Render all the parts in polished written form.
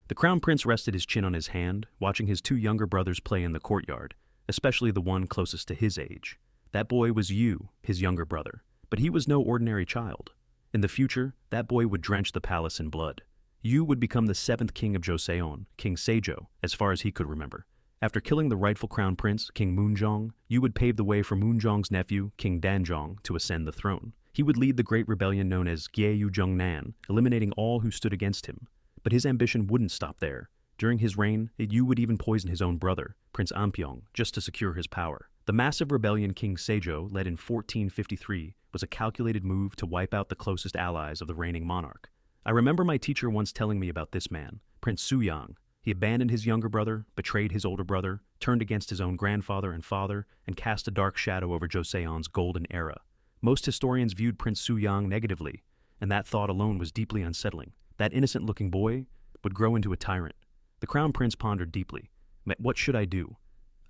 The crown prince rested his chin on his hand, watching his two younger brothers play in the courtyard, especially the one closest to his age. That boy was Yu, his younger brother, but he was no ordinary child. In the future, that boy would drench the palace in blood. Yu would become the seventh king of Joseon, King Seijo, as far as he could remember. After killing the rightful crown prince, King Moonjong, Yu would pave the way for Moonjong's nephew, King Danjong, to ascend the throne. He would lead the great rebellion known as Gyeyu Jungnan, eliminating all who stood against him. But his ambition wouldn't stop there. During his reign, Yu would even poison his own brother, Prince Ampyong, just to secure his power. The massive rebellion King Seijo led in 1453 was a calculated move to wipe out the closest allies of the reigning monarch. I remember my teacher once telling me about this man, Prince Suyang. He abandoned his younger brother, betrayed his older brother, turned against his own grandfather and father, and cast a dark shadow over Joseon's golden era. Most historians viewed Prince Suyang negatively, and that thought alone was deeply unsettling. That innocent-looking boy would grow into a tyrant. The crown prince pondered deeply. What should I do?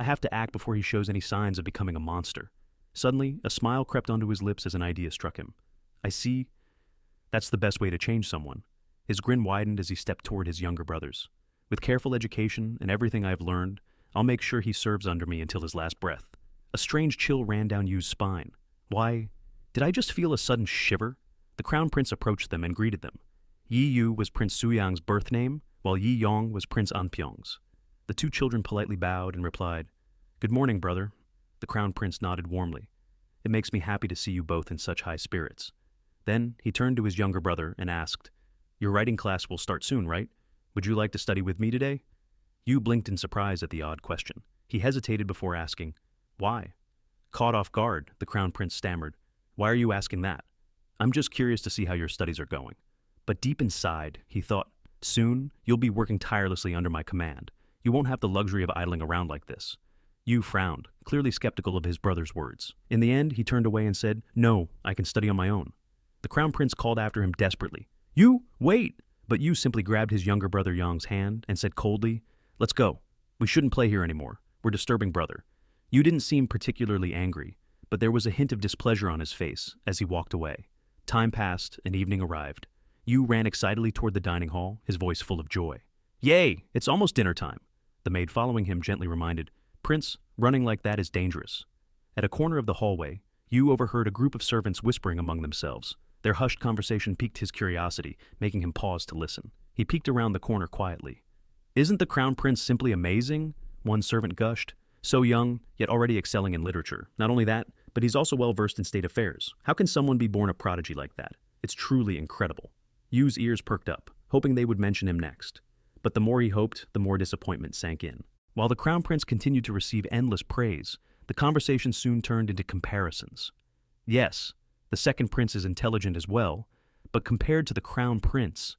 I have to act before he shows any signs of becoming a monster. Suddenly, a smile crept onto his lips as an idea struck him. I see. That's the best way to change someone. His grin widened as he stepped toward his younger brothers. With careful education and everything I've learned, I'll make sure he serves under me until his last breath. A strange chill ran down Yu's spine. Why, did I just feel a sudden shiver? The crown prince approached them and greeted them. Yi Yu was Prince Suyang's birth name, while Yi Yong was Prince Anpyong's. The two children politely bowed and replied, "Good morning, brother." The crown prince nodded warmly. "It makes me happy to see you both in such high spirits." Then he turned to his younger brother and asked, "Your writing class will start soon, right? Would you like to study with me today?" Yu blinked in surprise at the odd question. He hesitated before asking, "Why?" Caught off guard, the crown prince stammered, "Why are you asking that?" "I'm just curious to see how your studies are going." But deep inside, he thought, "Soon, you'll be working tirelessly under my command. You won't have the luxury of idling around like this." Yu frowned, clearly skeptical of his brother's words. In the end, he turned away and said, "No, I can study on my own." The crown prince called after him desperately, "Yu, wait!" But Yu simply grabbed his younger brother Yang's hand and said coldly, "Let's go. We shouldn't play here anymore. We're disturbing brother." Yu didn't seem particularly angry, but there was a hint of displeasure on his face as he walked away. Time passed and evening arrived. Yu ran excitedly toward the dining hall, his voice full of joy. "Yay! It's almost dinner time." The maid following him gently reminded, "Prince, running like that is dangerous." At a corner of the hallway, Yu overheard a group of servants whispering among themselves. Their hushed conversation piqued his curiosity, making him pause to listen. He peeked around the corner quietly. "Isn't the crown prince simply amazing?" one servant gushed. "So young, yet already excelling in literature. Not only that, but he's also well-versed in state affairs. How can someone be born a prodigy like that? It's truly incredible." Yu's ears perked up, hoping they would mention him next. But the more he hoped, the more disappointment sank in. While the crown prince continued to receive endless praise, the conversation soon turned into comparisons. Yes, the second prince is intelligent as well, but compared to the crown prince,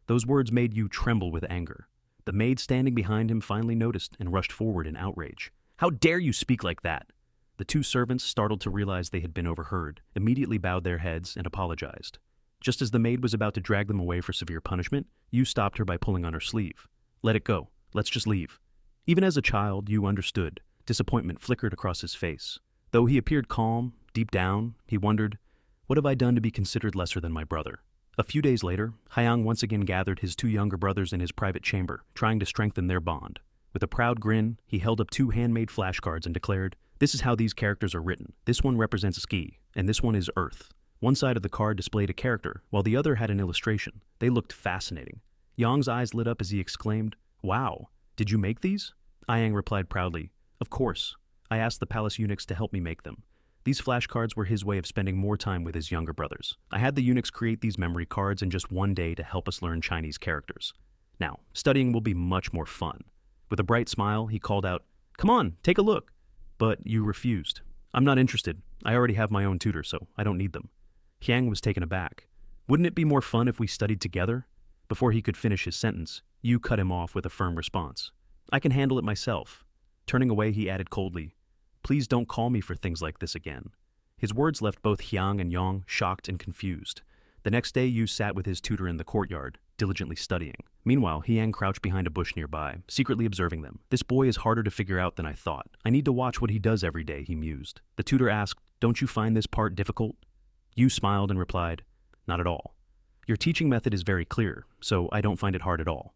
those words made Yu tremble with anger. The maid standing behind him finally noticed and rushed forward in outrage. "How dare you speak like that?" The two servants, startled to realize they had been overheard, immediately bowed their heads and apologized. Just as the maid was about to drag them away for severe punishment, Yu stopped her by pulling on her sleeve. "Let it go. Let's just leave." Even as a child, Yu understood. Disappointment flickered across his face. Though he appeared calm, deep down, he wondered, what have I done to be considered lesser than my brother? A few days later, Hyang once again gathered his two younger brothers in his private chamber, trying to strengthen their bond. With a proud grin, he held up two handmade flashcards and declared, "This is how these characters are written. This one represents ski, and this one is earth." One side of the card displayed a character, while the other had an illustration. They looked fascinating. Yang's eyes lit up as he exclaimed, "Wow, did you make these?" Ayang replied proudly, "Of course. I asked the palace eunuchs to help me make them." These flashcards were his way of spending more time with his younger brothers. I had the eunuchs create these memory cards in just one day to help us learn Chinese characters. Now, studying will be much more fun. With a bright smile, he called out, "Come on, take a look." But you refused. "I'm not interested. I already have my own tutor, so I don't need them." Hyang was taken aback. "Wouldn't it be more fun if we studied together?" Before he could finish his sentence, Yu cut him off with a firm response. "I can handle it myself." Turning away, he added coldly, "Please don't call me for things like this again." His words left both Hyang and Yang shocked and confused. The next day, Yu sat with his tutor in the courtyard, diligently studying. Meanwhile, Hyang crouched behind a bush nearby, secretly observing them. "This boy is harder to figure out than I thought. I need to watch what he does every day," he mused. The tutor asked, "Don't you find this part difficult?" Yu smiled and replied, "Not at all. Your teaching method is very clear, so I don't find it hard at all."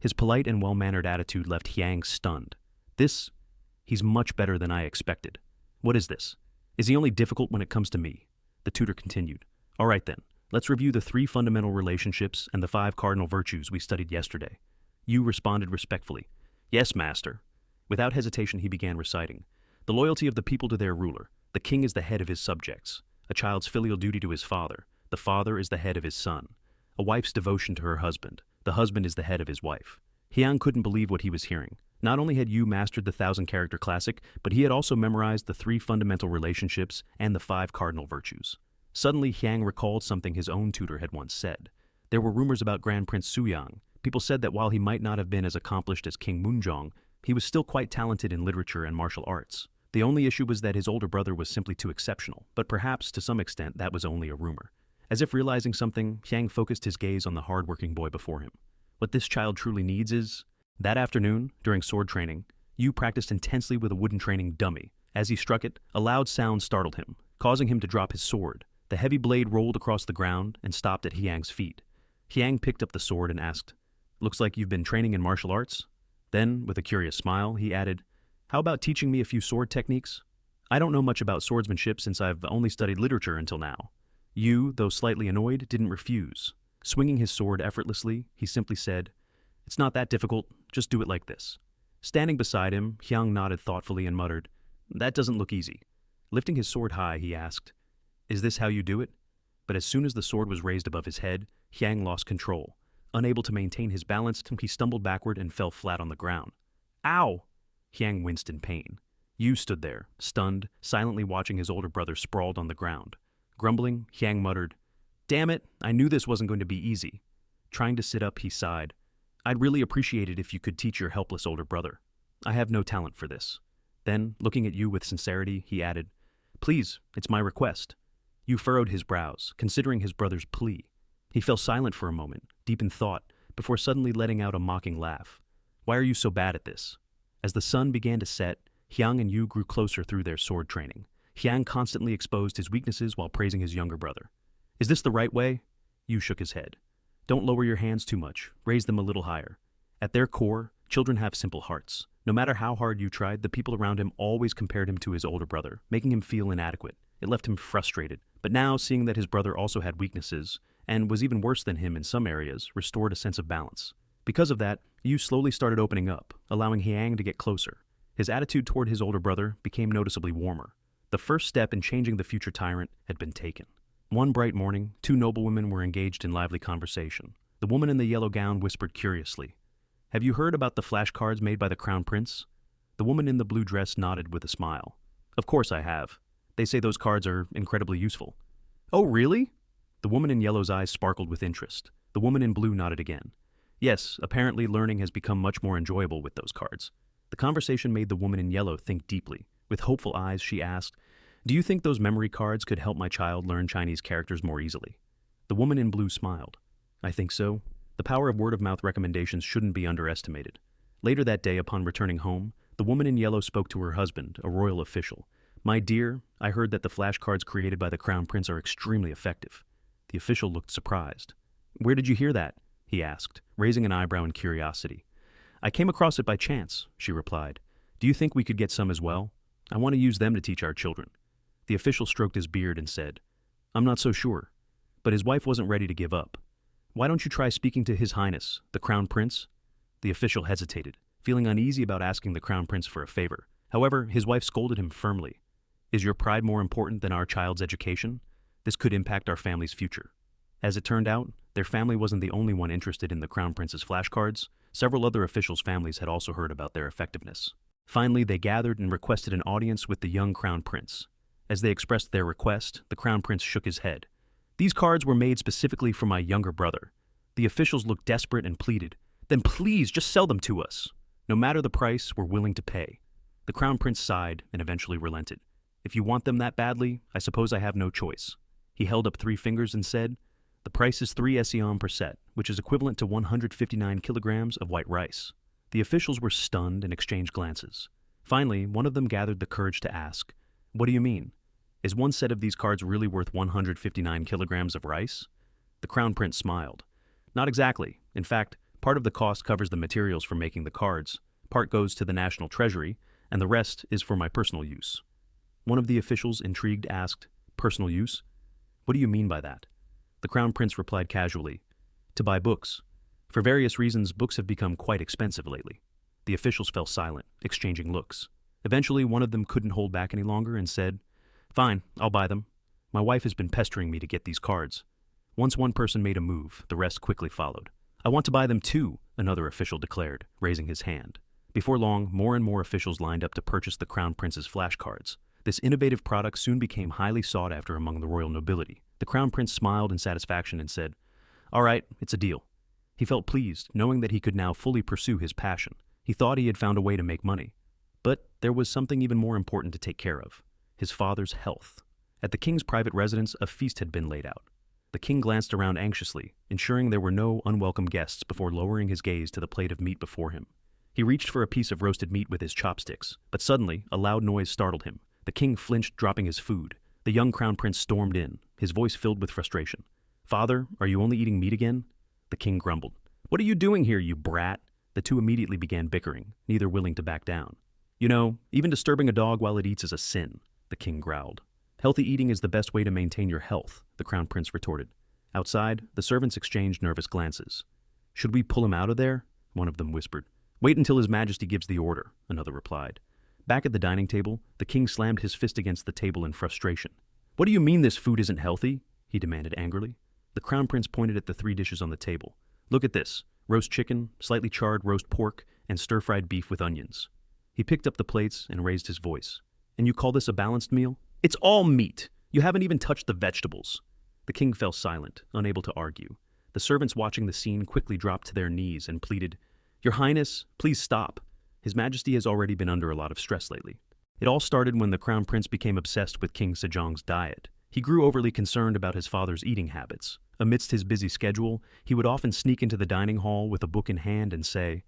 His polite and well-mannered attitude left Hyang stunned. He's much better than I expected. What is this? Is he only difficult when it comes to me? The tutor continued. All right then, let's review the 3 fundamental relationships and the 5 cardinal virtues we studied yesterday. Yu responded respectfully. Yes, master. Without hesitation, he began reciting. The loyalty of the people to their ruler. The king is the head of his subjects. A child's filial duty to his father. The father is the head of his son. A wife's devotion to her husband. The husband is the head of his wife. Hyang couldn't believe what he was hearing. Not only had Yu mastered the 1,000-character classic, but he had also memorized the 3 fundamental relationships and the 5 cardinal virtues. Suddenly, Hyang recalled something his own tutor had once said. There were rumors about Grand Prince Suyang. People said that while he might not have been as accomplished as King Munjong, he was still quite talented in literature and martial arts. The only issue was that his older brother was simply too exceptional, but perhaps to some extent that was only a rumor. As if realizing something, Hyang focused his gaze on the hard-working boy before him. What this child truly needs is... That afternoon, during sword training, Yu practiced intensely with a wooden training dummy. As he struck it, a loud sound startled him, causing him to drop his sword. The heavy blade rolled across the ground and stopped at Hyang's feet. Hyang picked up the sword and asked, Looks like you've been training in martial arts? Then, with a curious smile, he added, How about teaching me a few sword techniques? I don't know much about swordsmanship since I've only studied literature until now. Yu, though slightly annoyed, didn't refuse. Swinging his sword effortlessly, he simply said, It's not that difficult, just do it like this. Standing beside him, Hyang nodded thoughtfully and muttered, That doesn't look easy. Lifting his sword high, he asked, Is this how you do it? But as soon as the sword was raised above his head, Hyang lost control. Unable to maintain his balance, he stumbled backward and fell flat on the ground. Ow! Hyang winced in pain. Yu stood there, stunned, silently watching his older brother sprawled on the ground. Grumbling, Hyang muttered, Damn it, I knew this wasn't going to be easy. Trying to sit up, he sighed. I'd really appreciate it if you could teach your helpless older brother. I have no talent for this. Then, looking at Yu with sincerity, he added, Please, it's my request. Yu furrowed his brows, considering his brother's plea. He fell silent for a moment, deep in thought, before suddenly letting out a mocking laugh. Why are you so bad at this? As the sun began to set, Hyang and Yu grew closer through their sword training. Hyang constantly exposed his weaknesses while praising his younger brother. Is this the right way? Yu shook his head. Don't lower your hands too much. Raise them a little higher. At their core, children have simple hearts. No matter how hard Yu tried, the people around him always compared him to his older brother, making him feel inadequate. It left him frustrated. But now, seeing that his brother also had weaknesses, and was even worse than him in some areas, restored a sense of balance. Because of that, Yu slowly started opening up, allowing Hyang to get closer. His attitude toward his older brother became noticeably warmer. The first step in changing the future tyrant had been taken. One bright morning, 2 noblewomen were engaged in lively conversation. The woman in the yellow gown whispered curiously, Have you heard about the flashcards made by the crown prince? The woman in the blue dress nodded with a smile. Of course I have. They say those cards are incredibly useful. Oh, really? The woman in yellow's eyes sparkled with interest. The woman in blue nodded again. Yes, apparently learning has become much more enjoyable with those cards. The conversation made the woman in yellow think deeply. With hopeful eyes, she asked, Do you think those memory cards could help my child learn Chinese characters more easily? The woman in blue smiled. I think so. The power of word-of-mouth recommendations shouldn't be underestimated. Later that day, upon returning home, the woman in yellow spoke to her husband, a royal official. My dear, I heard that the flashcards created by the crown prince are extremely effective. The official looked surprised. Where did you hear that? He asked, raising an eyebrow in curiosity. I came across it by chance, she replied. Do you think we could get some as well? I want to use them to teach our children. The official stroked his beard and said, I'm not so sure. But his wife wasn't ready to give up. Why don't you try speaking to His Highness, the Crown Prince? The official hesitated, feeling uneasy about asking the Crown Prince for a favor. However, his wife scolded him firmly. Is your pride more important than our child's education? This could impact our family's future. As it turned out, their family wasn't the only one interested in the Crown Prince's flashcards. Several other officials' families had also heard about their effectiveness. Finally, they gathered and requested an audience with the young Crown Prince. As they expressed their request, the Crown Prince shook his head. These cards were made specifically for my younger brother. The officials looked desperate and pleaded, Then please, just sell them to us. No matter the price, we're willing to pay. The Crown Prince sighed and eventually relented. If you want them that badly, I suppose I have no choice. He held up 3 fingers and said, The price is 3 Esion per set, which is equivalent to 159 kilograms of white rice. The officials were stunned and exchanged glances. Finally, one of them gathered the courage to ask, What do you mean? Is one set of these cards really worth 159 kilograms of rice? The Crown Prince smiled. Not exactly. In fact, Part of the cost covers the materials for making the cards, part goes to the national treasury, and the rest is for my personal use. One of the officials, intrigued, asked, "Personal use? What do you mean by that?" The Crown Prince replied casually, "To buy books. For various reasons, books have become quite expensive lately." The officials fell silent, exchanging looks. Eventually, one of them couldn't hold back any longer and said, "Fine, I'll buy them. My wife has been pestering me to get these cards." Once one person made a move, the rest quickly followed. "I want to buy them too," another official declared, raising his hand. Before long, more and more officials lined up to purchase the Crown Prince's flashcards. This innovative product soon became highly sought after among the royal nobility. The Crown Prince smiled in satisfaction and said, "All right, it's a deal." He felt pleased, knowing that he could now fully pursue his passion. He thought he had found a way to make money. But there was something even more important to take care of: his father's health. At the king's private residence, a feast had been laid out. The king glanced around anxiously, ensuring there were no unwelcome guests before lowering his gaze to the plate of meat before him. He reached for a piece of roasted meat with his chopsticks, but suddenly a loud noise startled him. The king flinched, dropping his food. The young Crown Prince stormed in, his voice filled with frustration. "Father, are you only eating meat again?" The king grumbled. "What are you doing here, you brat?" The two immediately began bickering, neither willing to back down. "You know, even disturbing a dog while it eats is a sin," the king growled. "Healthy eating is the best way to maintain your health," the Crown Prince retorted. Outside, the servants exchanged nervous glances. "Should we pull him out of there?" one of them whispered. "Wait until His Majesty gives the order," another replied. Back at the dining table, the king slammed his fist against the table in frustration. "What do you mean this food isn't healthy?" he demanded angrily. The Crown Prince pointed at the 3 dishes on the table. "Look at this: roast chicken, slightly charred roast pork, and stir-fried beef with onions." He picked up the plates and raised his voice. "And you call this a balanced meal? It's all meat! You haven't even touched the vegetables." The king fell silent, unable to argue. The servants watching the scene quickly dropped to their knees and pleaded, "Your Highness, please stop. His Majesty has already been under a lot of stress lately." It all started when the Crown Prince became obsessed with King Sejong's diet. He grew overly concerned about his father's eating habits. Amidst his busy schedule, he would often sneak into the dining hall with a book in hand and say,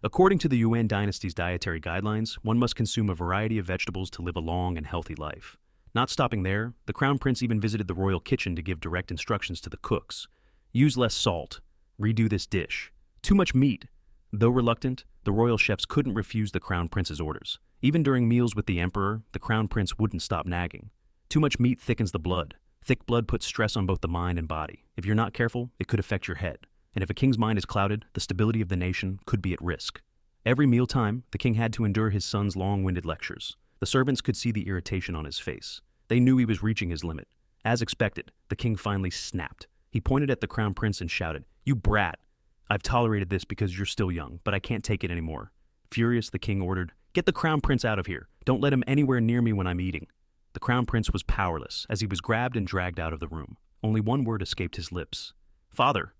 "According to the Yuan dynasty's dietary guidelines, one must consume a variety of vegetables to live a long and healthy life." Not stopping there, the Crown Prince even visited the royal kitchen to give direct instructions to the cooks. "Use less salt. Redo this dish. Too much meat." Though reluctant, the royal chefs couldn't refuse the Crown Prince's orders. Even during meals with the emperor, the Crown Prince wouldn't stop nagging. "Too much meat thickens the blood. Thick blood puts stress on both the mind and body. If you're not careful, it could affect your head. And if a king's mind is clouded, the stability of the nation could be at risk." Every mealtime, the king had to endure his son's long-winded lectures. The servants could see the irritation on his face. They knew he was reaching his limit. As expected, the king finally snapped. He pointed at the Crown Prince and shouted, "You brat! I've tolerated this because you're still young, but I can't take it anymore." Furious, the king ordered, "Get the Crown Prince out of here. Don't let him anywhere near me when I'm eating." The Crown Prince was powerless as he was grabbed and dragged out of the room. Only one word escaped his lips: "Father."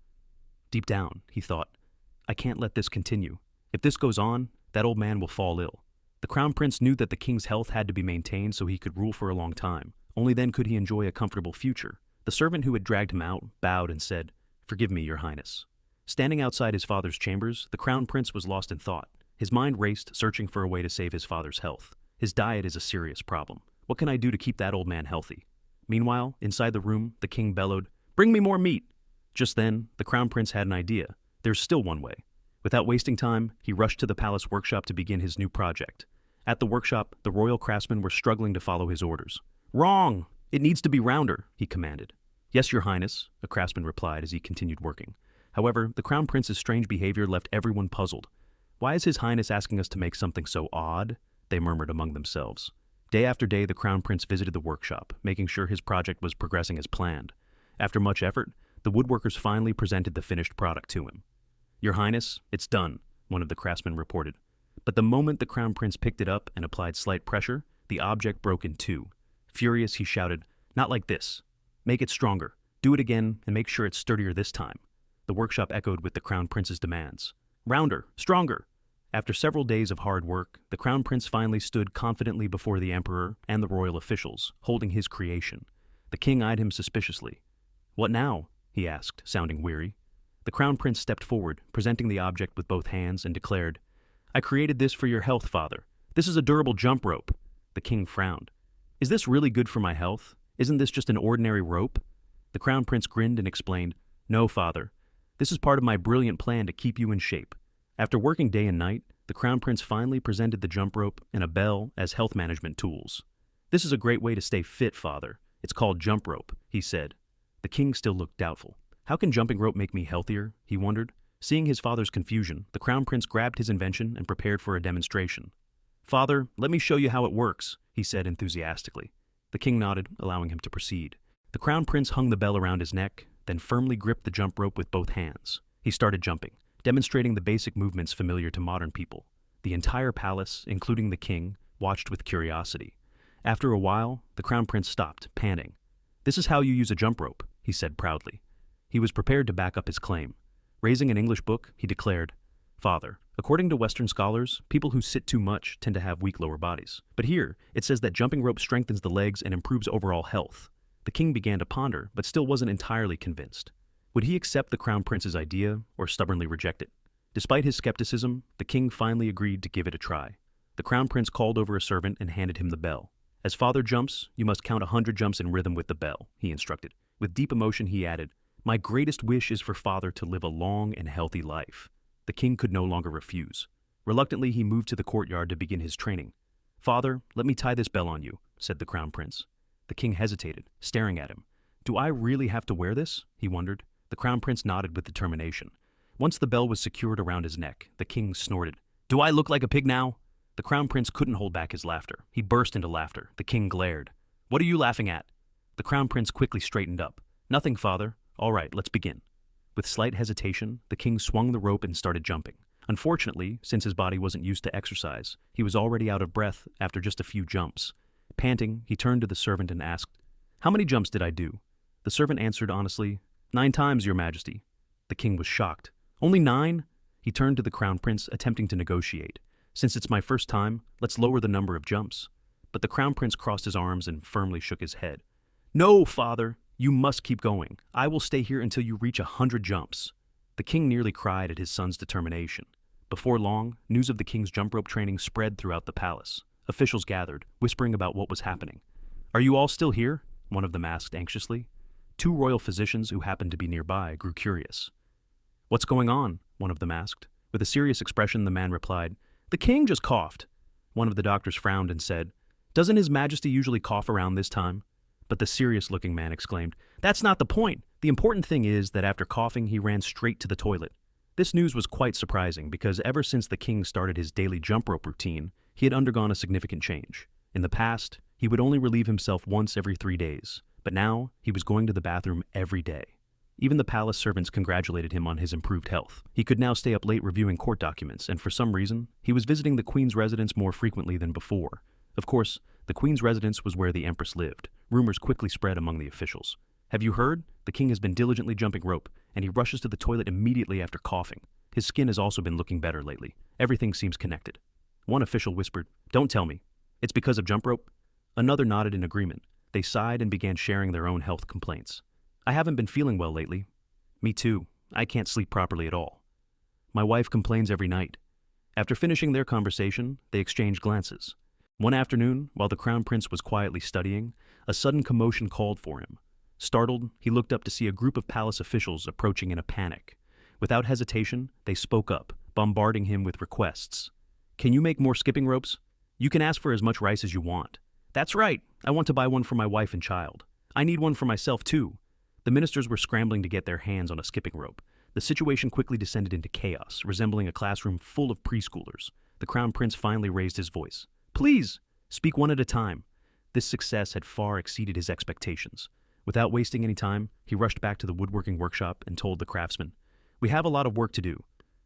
Deep down, he thought, "I can't let this continue. If this goes on, that old man will fall ill." The Crown Prince knew that the king's health had to be maintained so he could rule for a long time. Only then could he enjoy a comfortable future. The servant who had dragged him out bowed and said, "Forgive me, Your Highness." Standing outside his father's chambers, the Crown Prince was lost in thought. His mind raced, searching for a way to save his father's health. His diet is a serious problem. What can I do to keep that old man healthy? Meanwhile, inside the room, the king bellowed, "Bring me more meat!" Just then, the Crown Prince had an idea. There's still one way. Without wasting time, he rushed to the palace workshop to begin his new project. At the workshop, the royal craftsmen were struggling to follow his orders. "Wrong! It needs to be rounder," he commanded. "Yes, Your Highness," a craftsman replied as he continued working. However, the Crown Prince's strange behavior left everyone puzzled. "Why is His Highness asking us to make something so odd?" they murmured among themselves. Day after day, the Crown Prince visited the workshop, making sure his project was progressing as planned. After much effort, the woodworkers finally presented the finished product to him. "Your Highness, it's done," one of the craftsmen reported. But the moment the Crown Prince picked it up and applied slight pressure, the object broke in two. Furious, he shouted, "Not like this. Make it stronger. Do it again and make sure it's sturdier this time." The workshop echoed with the Crown Prince's demands. "Rounder, stronger." After several days of hard work, the Crown Prince finally stood confidently before the emperor and the royal officials, holding his creation. The king eyed him suspiciously. "What now?" he asked, sounding weary. The Crown Prince stepped forward, presenting the object with both hands, and declared, "I created this for your health, father. This is a durable jump rope." The king frowned. "Is this really good for my health? Isn't this just an ordinary rope?" The Crown Prince grinned and explained, "No, father. This is part of my brilliant plan to keep you in shape. After working day and night, the Crown Prince finally presented the jump rope and a bell as health management tools. This is a great way to stay fit, father. It's called jump rope, he said. The king still looked doubtful. How can jumping rope make me healthier? He wondered. Seeing his father's confusion, the Crown Prince grabbed his invention and prepared for a demonstration. Father, let me show you how it works, he said enthusiastically. The king nodded, allowing him to proceed. The Crown Prince hung the bell around his neck, then firmly gripped the jump rope with both hands. He started jumping, demonstrating the basic movements familiar to modern people. The entire palace, including the king, watched with curiosity. After a while, the Crown Prince stopped, panting. This is how you use a jump rope, he said proudly. He was prepared to back up his claim. Raising an English book, he declared, Father, according to Western scholars, people who sit too much tend to have weak lower bodies. But here, it says that jumping rope strengthens the legs and improves overall health. The king began to ponder, but still wasn't entirely convinced. Would he accept the Crown Prince's idea or stubbornly reject it? Despite his skepticism, the king finally agreed to give it a try. The Crown Prince called over a servant and handed him the bell. As father jumps, you must count 100 jumps in rhythm with the bell, he instructed. With deep emotion, he added, My greatest wish is for father to live a long and healthy life. The king could no longer refuse. Reluctantly, he moved to the courtyard to begin his training. Father, let me tie this bell on you, said the Crown Prince. The king hesitated, staring at him. Do I really have to wear this? He wondered. The Crown Prince nodded with determination. Once the bell was secured around his neck, the king snorted. Do I look like a pig now? The Crown Prince couldn't hold back his laughter. He burst into laughter. The king glared. What are you laughing at? The Crown Prince quickly straightened up. Nothing, father. All right, let's begin. With slight hesitation, the king swung the rope and started jumping. Unfortunately, since his body wasn't used to exercise, he was already out of breath after just a few jumps. Panting, he turned to the servant and asked, How many jumps did I do? The servant answered honestly, 9 times, your majesty. The king was shocked. Only 9? He turned to the Crown Prince, attempting to negotiate. Since it's my first time, let's lower the number of jumps. But the Crown Prince crossed his arms and firmly shook his head. No, father, you must keep going. I will stay here until you reach 100 jumps. The king nearly cried at his son's determination. Before long, news of the king's jump rope training spread throughout the palace. Officials gathered, whispering about what was happening. Are you all still here? One of them asked anxiously. 2 royal physicians who happened to be nearby grew curious. What's going on? One of them asked. With a serious expression, the man replied, The king just coughed. One of the doctors frowned and said, Doesn't His Majesty usually cough around this time? But the serious-looking man exclaimed, That's not the point. The important thing is that after coughing, he ran straight to the toilet. This news was quite surprising because ever since the king started his daily jump rope routine, he had undergone a significant change. In the past, he would only relieve himself once every 3 days, but now he was going to the bathroom every day. Even the palace servants congratulated him on his improved health. He could now stay up late reviewing court documents, and for some reason, he was visiting the queen's residence more frequently than before. Of course, the queen's residence was where the empress lived. Rumors quickly spread among the officials. Have you heard? The king has been diligently jumping rope, and he rushes to the toilet immediately after coughing. His skin has also been looking better lately. Everything seems connected. One official whispered, Don't tell me. It's because of jump rope? Another nodded in agreement. They sighed and began sharing their own health complaints. I haven't been feeling well lately. Me too. I can't sleep properly at all. My wife complains every night. After finishing their conversation, they exchanged glances. One afternoon, while the Crown Prince was quietly studying, a sudden commotion called for him. Startled, he looked up to see a group of palace officials approaching in a panic. Without hesitation, they spoke up, bombarding him with requests. Can you make more skipping ropes? You can ask for as much rice as you want. That's right. I want to buy one for my wife and child. I need one for myself too. The ministers were scrambling to get their hands on a skipping rope. The situation quickly descended into chaos, resembling a classroom full of preschoolers. The Crown Prince finally raised his voice. Please, speak one at a time. This success had far exceeded his expectations. Without wasting any time, he rushed back to the woodworking workshop and told the craftsman, We have a lot of work to do.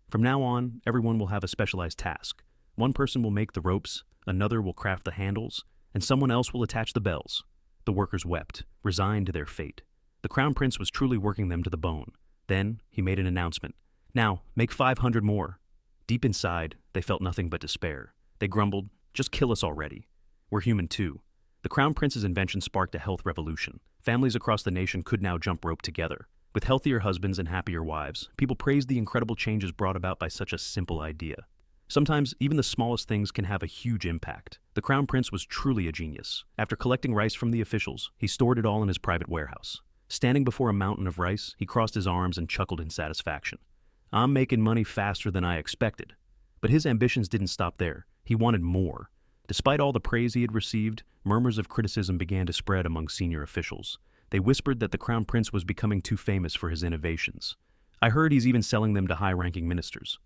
From now on, everyone will have a specialized task. One person will make the ropes, another will craft the handles, and someone else will attach the bells. The workers wept, resigned to their fate. The Crown Prince was truly working them to the bone. Then he made an announcement. Now, make 500 more. Deep inside, they felt nothing but despair. They grumbled, Just kill us already. We're human too. The Crown Prince's invention sparked a health revolution. Families across the nation could now jump rope together. With healthier husbands and happier wives, people praised the incredible changes brought about by such a simple idea. Sometimes, even the smallest things can have a huge impact. The Crown Prince was truly a genius. After collecting rice from the officials, he stored it all in his private warehouse. Standing before a mountain of rice, he crossed his arms and chuckled in satisfaction. I'm making money faster than I expected. But his ambitions didn't stop there. He wanted more. Despite all the praise he had received, murmurs of criticism began to spread among senior officials. They whispered that the crown prince was becoming too famous for his innovations. I heard he's even selling them to high-ranking ministers.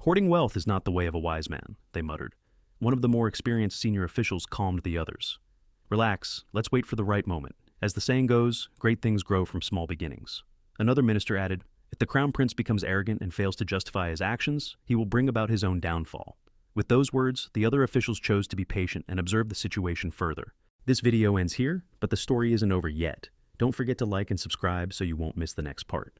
Hoarding wealth is not the way of a wise man, they muttered. One of the more experienced senior officials calmed the others. Relax, let's wait for the right moment. As the saying goes, great things grow from small beginnings. Another minister added, if the crown prince becomes arrogant and fails to justify his actions, he will bring about his own downfall. With those words, the other officials chose to be patient and observe the situation further. This video ends here, but the story isn't over yet. Don't forget to like and subscribe so you won't miss the next part.